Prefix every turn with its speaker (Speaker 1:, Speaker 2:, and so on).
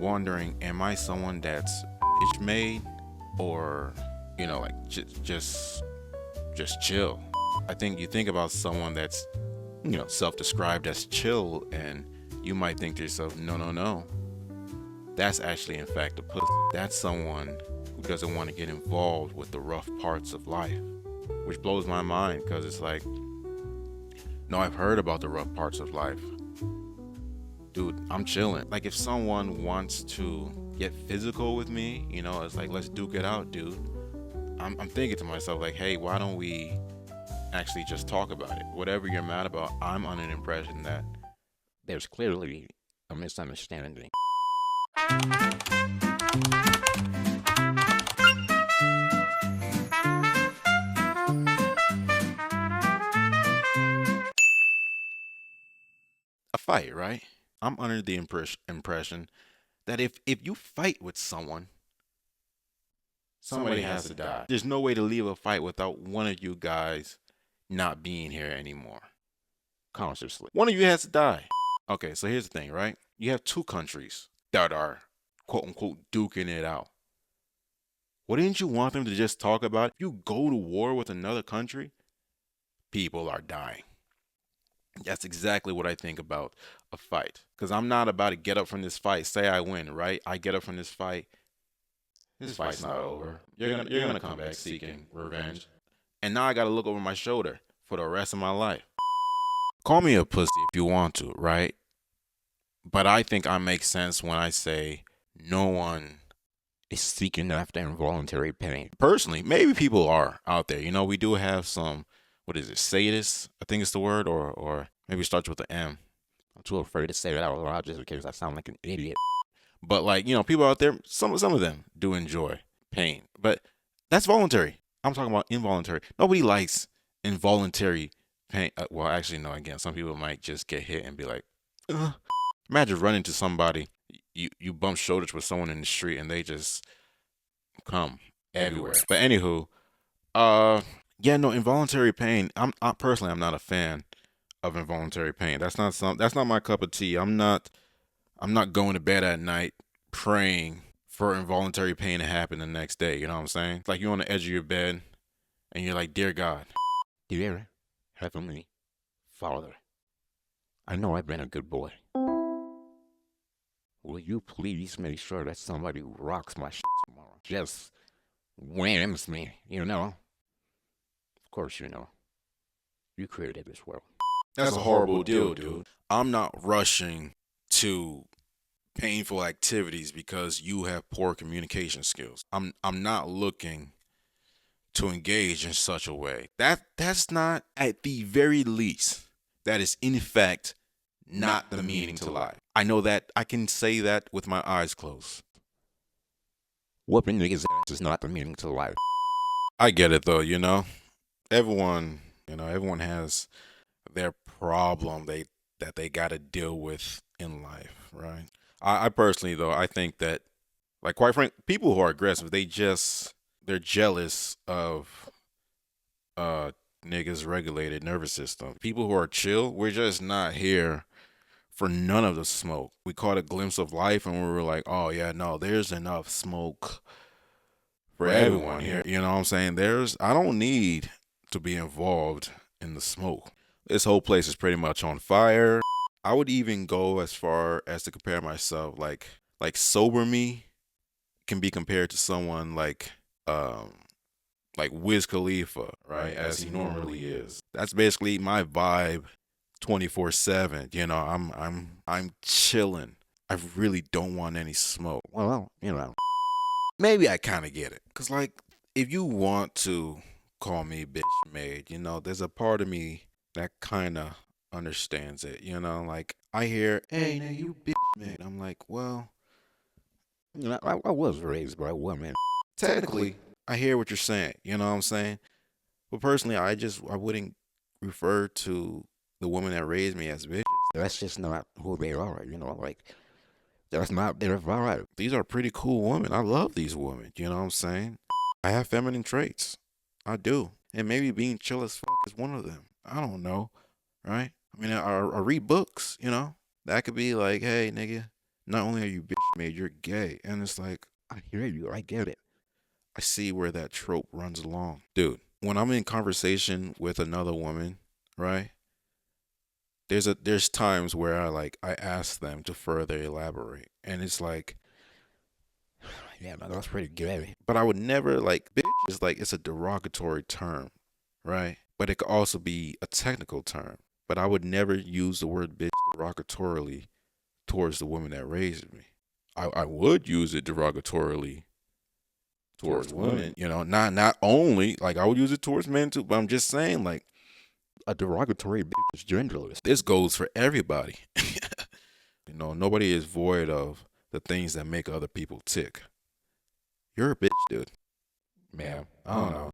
Speaker 1: wondering, am I someone that's bitch made, or like just chill? I think you think about someone that's self-described as chill, and you might think to yourself, no, no, no, that's actually in fact a pussy. That's someone who doesn't want to get involved with the rough parts of life, which blows my mind because it's like, no, I've heard about the rough parts of life. Dude, I'm chilling. Like, if someone wants to get physical with me, it's like, let's duke it out, dude. I'm thinking to myself, like, hey, why don't we actually just talk about it? Whatever you're mad about, I'm under an impression that
Speaker 2: There's clearly a misunderstanding.
Speaker 1: a fight, right? I'm under the impression that if you fight with someone, somebody has to die. There's no way to leave a fight without one of you guys not being here anymore consciously. One of you has to die. Okay, so here's the thing, right? You have two countries that are quote unquote duking it out. Wouldn't you want them to just talk about it? If you go to war with another country, people are dying. That's exactly what I think about a fight. Because I'm not about to get up from this fight. Say I win, right? I get up from this fight. This fight's not over. You're gonna come back seeking revenge. And now I gotta look over my shoulder for the rest of my life. Call me a pussy if you want to, right? But I think I make sense when I say no one
Speaker 2: Is seeking after involuntary pain.
Speaker 1: personally. Maybe people are out there. We do have some, what is it, sadists? I think it's the word, or maybe it starts with an M.
Speaker 2: I'm too afraid to say that out loud just in case I sound like an idiot.
Speaker 1: But like, people out there, some of them do enjoy pain. But that's voluntary. I'm talking about involuntary. Nobody likes involuntary pain. Well, actually, no, again, some people might just get hit and be like, ugh. Imagine running to somebody, you bump shoulders with someone in the street and they just come everywhere. But anywho, yeah, no, involuntary pain. I'm not a fan of involuntary pain. That's not my cup of tea. I'm not going to bed at night praying for involuntary pain to happen the next day. You know what I'm saying? It's like you're on the edge of your bed and you're like, dear God.
Speaker 2: Dear Heavenly Father, I know I've been a good boy. Will you please make sure that somebody rocks my shit tomorrow? Just whams me, Of course you know. You created this world.
Speaker 1: That's a horrible deal, dude. I'm not rushing to painful activities because you have poor communication skills. I'm not looking to engage in such a way. That's not, at the very least, that is in fact not the meaning to life. I know that. I can say that with my eyes closed.
Speaker 2: Whooping niggas' ass is not the meaning to life.
Speaker 1: I get it though, everyone has their problem that they got to deal with in life, right? I personally though, I think that, like, quite frankly, people who are aggressive, they're jealous of niggas' regulated nervous system. People who are chill, we're just not here for none of the smoke. We caught a glimpse of life and we were like, oh yeah, no, there's enough smoke for everyone here. You know what I'm saying? I don't need to be involved in the smoke. This whole place is pretty much on fire. I would even go as far as to compare myself, like sober me can be compared to someone like Wiz Khalifa, right? As he normally is. That's basically my vibe 24/7. I'm chilling. I really don't want any smoke.
Speaker 2: Well,
Speaker 1: Maybe I kind of get it. Cause like, if you want to call me bitch made, there's a part of me that kind of understands it. Like, I hear, hey, now you bitch made. I'm like, well,
Speaker 2: I was raised by a woman.
Speaker 1: technically, I hear what you're saying. You know what I'm saying? But personally, I wouldn't refer to the woman that raised me as bitch.
Speaker 2: That's just not who they are, like, that's not their vibe.
Speaker 1: These are pretty cool women. I love these women. You know what I'm saying? I have feminine traits. I do. And maybe being chill as fuck is one of them. I don't know. Right? I mean, I read books, That could be like, hey, nigga, not only are you bitch me, you're gay. And it's like,
Speaker 2: I hear you. I get it.
Speaker 1: I see where that trope runs along. Dude, when I'm in conversation with another woman, right? There's times where I ask them to further elaborate. And it's like,
Speaker 2: Yeah, man, that's pretty gay.
Speaker 1: but I would never like bitch is like it's a derogatory term, right? But it could also be a technical term. But I would never use the word bitch derogatorily towards the woman that raised me. I would use it derogatorily towards women, you know, not only like I would use it towards men too, but I'm just saying like
Speaker 2: A derogatory bitch is genderless.
Speaker 1: this goes for everybody. You know, nobody is void of the things that make other people tick. You're a bitch, dude.
Speaker 2: Man,
Speaker 1: I don't know.